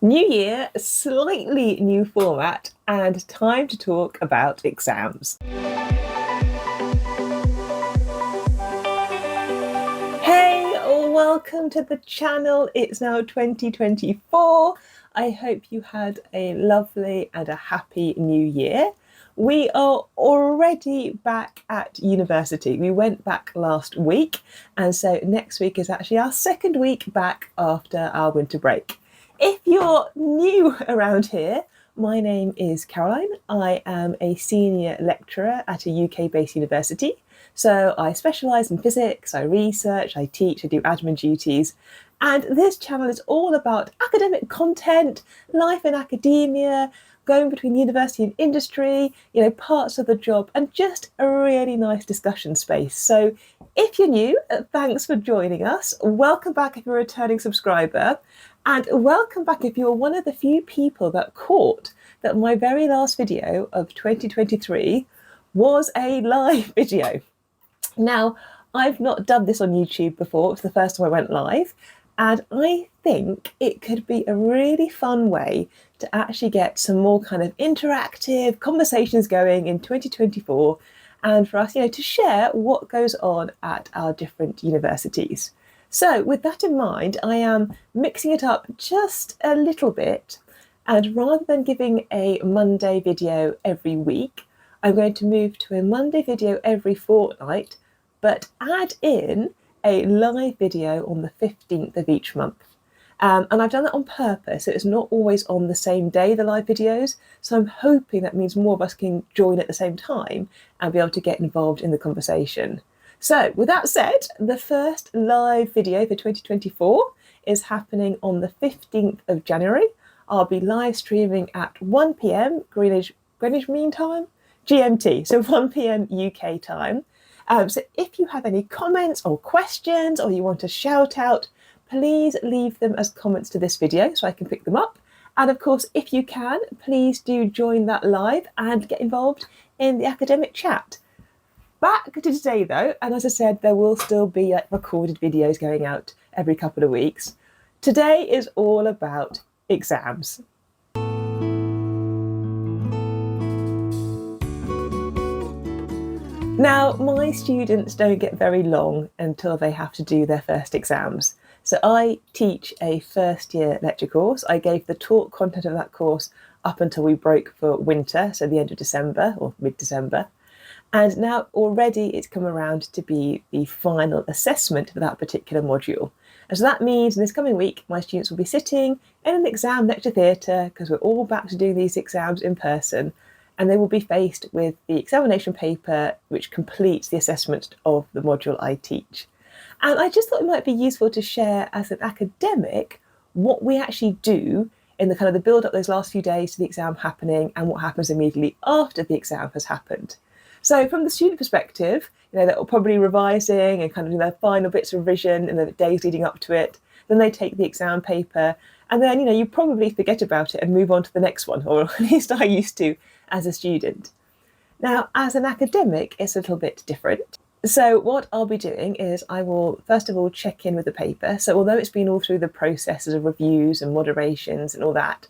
New year, slightly new format, and time to talk about exams. Hey, welcome to the channel. It's now 2024. I hope you had a lovely and a happy new year. We are already back at university. We went back last week, and so next week is actually our second week back after our winter break. If you're new around here, my name is Caroline. I am a senior lecturer at a UK-based university. So I specialise in physics, I research, I teach, I do admin duties. And this channel is all about academic content, life in academia, going between university and industry, parts of the job, and just a really nice discussion space. So if you're new, thanks for joining us. Welcome back if you're a returning subscriber. And welcome back if you're one of the few people that caught that my very last video of 2023 was a live video. Now, I've not done this on YouTube before. It's the first time I went live. And I think it could be a really fun way to actually get some more kind of interactive conversations going in 2024 and for us, to share what goes on at our different universities. So with that in mind, I am mixing it up just a little bit. And rather than giving a Monday video every week, I'm going to move to a Monday video every fortnight, but add in a live video on the 15th of each month. And I've done that on purpose. So it's not always on the same day, the live videos. So I'm hoping that means more of us can join at the same time and be able to get involved in the conversation. So with that said, the first live video for 2024 is happening on the 15th of January. I'll be live streaming at 1 p.m. Greenwich Mean Time, GMT, so 1 p.m. UK time. So if you have any comments or questions or you want to shout out, please leave them as comments to this video so I can pick them up. And of course, if you can, please do join that live and get involved in the academic chat. Back to today though, and as I said, there will still be recorded videos going out every couple of weeks. Today is all about exams. Now, my students don't get very long until they have to do their first exams. So I teach a first year lecture course. I gave the taught content of that course up until we broke for winter, so the end of December or mid-December. And now already it's come around to be the final assessment for that particular module. And so that means in this coming week, my students will be sitting in an exam lecture theatre because we're all back to doing these exams in person. And they will be faced with the examination paper, which completes the assessment of the module I teach. And I just thought it might be useful to share as an academic what we actually do in the kind of the build up those last few days to the exam happening and what happens immediately after the exam has happened. So from the student perspective, they're probably revising and kind of doing their final bits of revision in the days leading up to it. Then they take the exam paper and then, you probably forget about it and move on to the next one, or at least I used to as a student. Now, as an academic, it's a little bit different. So what I'll be doing is I will, first of all, check in with the paper. So although it's been all through the processes of reviews and moderations and all that,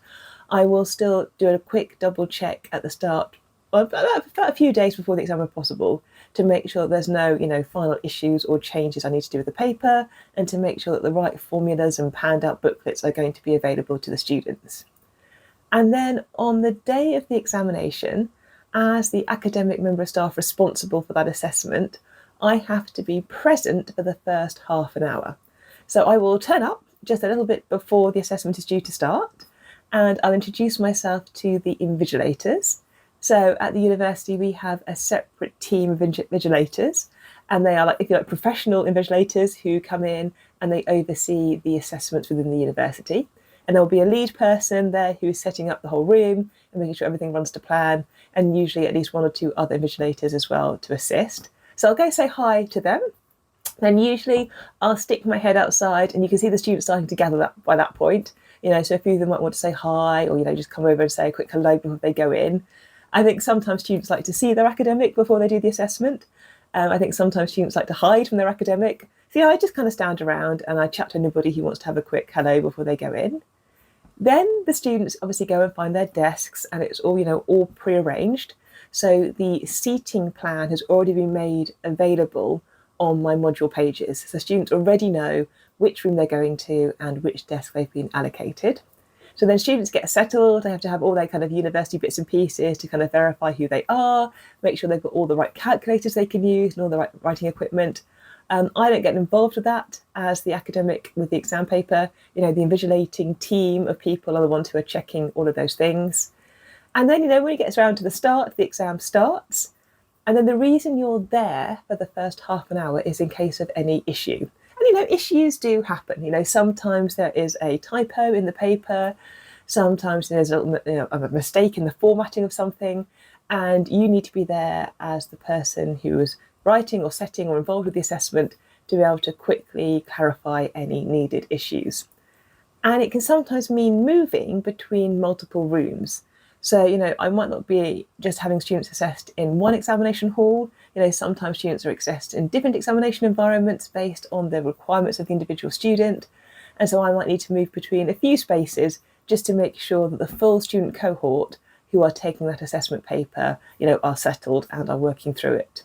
I will still do a quick double check at the start, about a few days before the exam if possible, to make sure there's no, final issues or changes I need to do with the paper, and to make sure that the right formulas and panned out booklets are going to be available to the students. And then on the day of the examination, as the academic member of staff responsible for that assessment, I have to be present for the first half an hour. So I will turn up just a little bit before the assessment is due to start, and I'll introduce myself to the invigilators. So at the university, we have a separate team of invigilators, and they are professional invigilators who come in and they oversee the assessments within the university. And there'll be a lead person there who's setting up the whole room and making sure everything runs to plan, and usually at least one or two other invigilators as well to assist. So I'll go say hi to them. Then usually I'll stick my head outside, and you can see the students starting to gather by that point. So a few of them might want to say hi, or just come over and say a quick hello before they go in. I think sometimes students like to see their academic before they do the assessment. I think sometimes students like to hide from their academic. So I just kind of stand around and I chat to anybody who wants to have a quick hello before they go in. Then the students obviously go and find their desks, and it's all, all pre-arranged. So the seating plan has already been made available on my module pages. So students already know which room they're going to and which desk they've been allocated. So then students get settled, they have to have all their kind of university bits and pieces to kind of verify who they are, make sure they've got all the right calculators they can use and all the right writing equipment. I don't get involved with that as the academic with the exam paper. The invigilating team of people are the ones who are checking all of those things. And then, when it gets around to the start, the exam starts. And then the reason you're there for the first half an hour is in case of any issue. And, issues do happen. Sometimes there is a typo in the paper. Sometimes there's a mistake in the formatting of something. And you need to be there as the person who is writing or setting or involved with the assessment to be able to quickly clarify any needed issues. And it can sometimes mean moving between multiple rooms. So, I might not be just having students assessed in one examination hall. Sometimes students are assessed in different examination environments based on the requirements of the individual student. And so I might need to move between a few spaces just to make sure that the full student cohort who are taking that assessment paper, are settled and are working through it.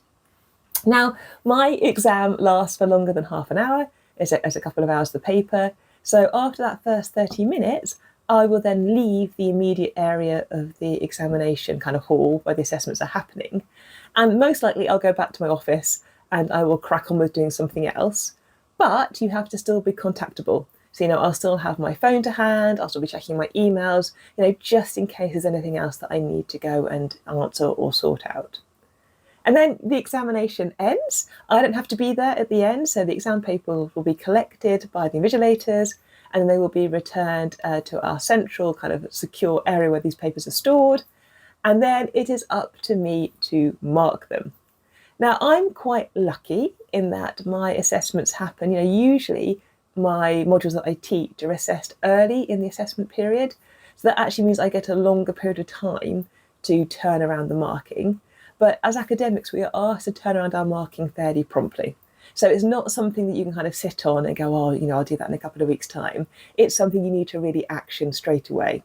Now, my exam lasts for longer than half an hour. It's a couple of hours of the paper. So after that first 30 minutes, I will then leave the immediate area of the examination kind of hall where the assessments are happening. And most likely I'll go back to my office and I will crack on with doing something else. But you have to still be contactable. So, I'll still have my phone to hand, I'll still be checking my emails, just in case there's anything else that I need to go and answer or sort out. And then the examination ends. I don't have to be there at the end, so the exam papers will be collected by the invigilators and then they will be returned to our central kind of secure area where these papers are stored. And then it is up to me to mark them. Now, I'm quite lucky in that my assessments happen, usually my modules that I teach are assessed early in the assessment period. So that actually means I get a longer period of time to turn around the marking. But as academics, we are asked to turn around our marking fairly promptly. So it's not something that you can kind of sit on and go, I'll do that in a couple of weeks' time. It's something you need to really action straight away.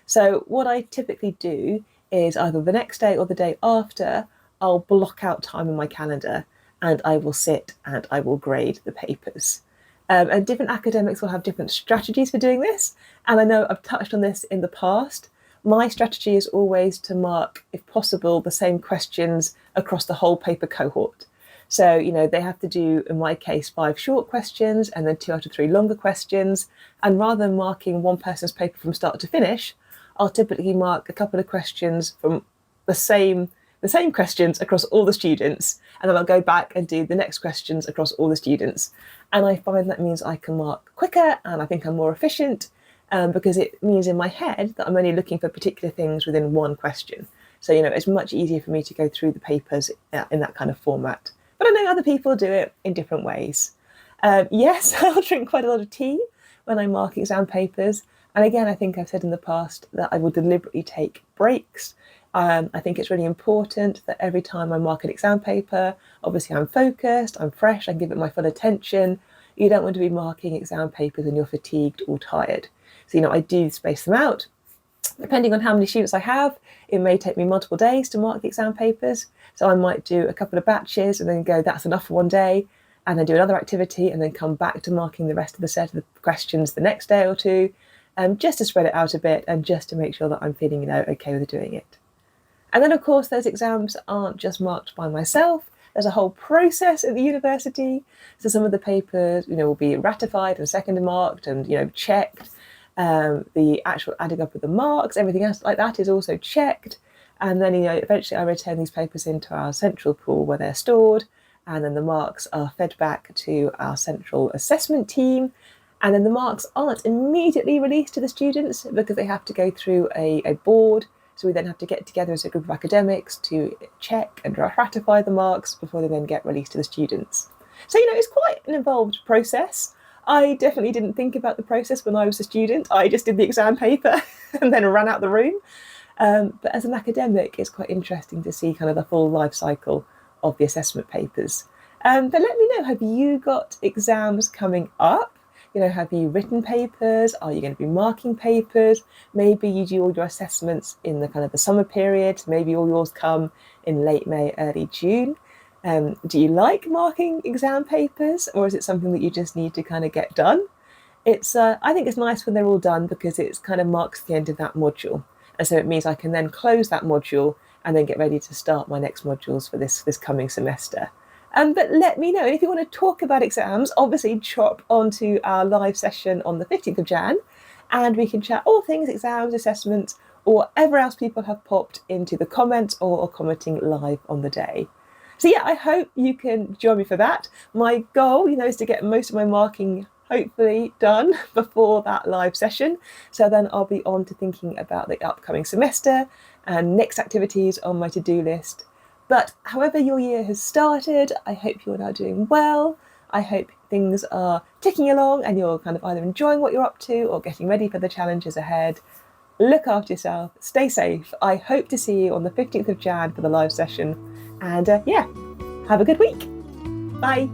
So what I typically do is either the next day or the day after, I'll block out time in my calendar and I will sit and I will grade the papers. And different academics will have different strategies for doing this. And I know I've touched on this in the past. My strategy is always to mark, if possible, the same questions across the whole paper cohort. So, they have to do, in my case, 5 short questions and then 2 out of 3 longer questions. And rather than marking one person's paper from start to finish, I'll typically mark a couple of questions from the same questions across all the students, and then I'll go back and do the next questions across all the students. And I find that means I can mark quicker and I think I'm more efficient because it means in my head that I'm only looking for particular things within one question. So, it's much easier for me to go through the papers in that kind of format. But I know other people do it in different ways. Yes, I'll drink quite a lot of tea when I mark exam papers. And again, I think I've said in the past that I will deliberately take breaks. I think it's really important that every time I mark an exam paper, obviously I'm focused, I'm fresh, I can give it my full attention. You don't want to be marking exam papers when you're fatigued or tired. So, I do space them out. Depending on how many students I have, it may take me multiple days to mark the exam papers. So I might do a couple of batches and then go, that's enough for one day, and then do another activity and then come back to marking the rest of the set of the questions the next day or two, just to spread it out a bit and just to make sure that I'm feeling, okay with doing it. And then, of course, those exams aren't just marked by myself. There's a whole process at the university. So some of the papers, will be ratified and seconded marked and, checked. The actual adding up of the marks, everything else like that is also checked. And then, eventually I return these papers into our central pool where they're stored. And then the marks are fed back to our central assessment team. And then the marks aren't immediately released to the students because they have to go through a board. So we then have to get together as a group of academics to check and ratify the marks before they then get released to the students. So, it's quite an involved process. I definitely didn't think about the process when I was a student. I just did the exam paper and then ran out the room. But as an academic, it's quite interesting to see kind of the full life cycle of the assessment papers. But let me know, have you got exams coming up? Have you written papers? Are you going to be marking papers? Maybe you do all your assessments in the kind of the summer period. Maybe all yours come in late May, early June. Do you like marking exam papers, or is it something that you just need to kind of get done? I think it's nice when they're all done because it's kind of marks the end of that module. And so it means I can then close that module and then get ready to start my next modules for this coming semester. But let me know. And if you want to talk about exams, obviously drop onto our live session on the 15th of Jan, and we can chat all things exams, assessments, or whatever else people have popped into the comments or commenting live on the day. So yeah, I hope you can join me for that. My goal, is to get most of my marking hopefully done before that live session. So then I'll be on to thinking about the upcoming semester and next activities on my to-do list. But however your year has started, I hope you're now doing well. I hope things are ticking along and you're kind of either enjoying what you're up to or getting ready for the challenges ahead. Look after yourself, stay safe. I hope to see you on the 15th of Jan for the live session. And yeah, have a good week. Bye.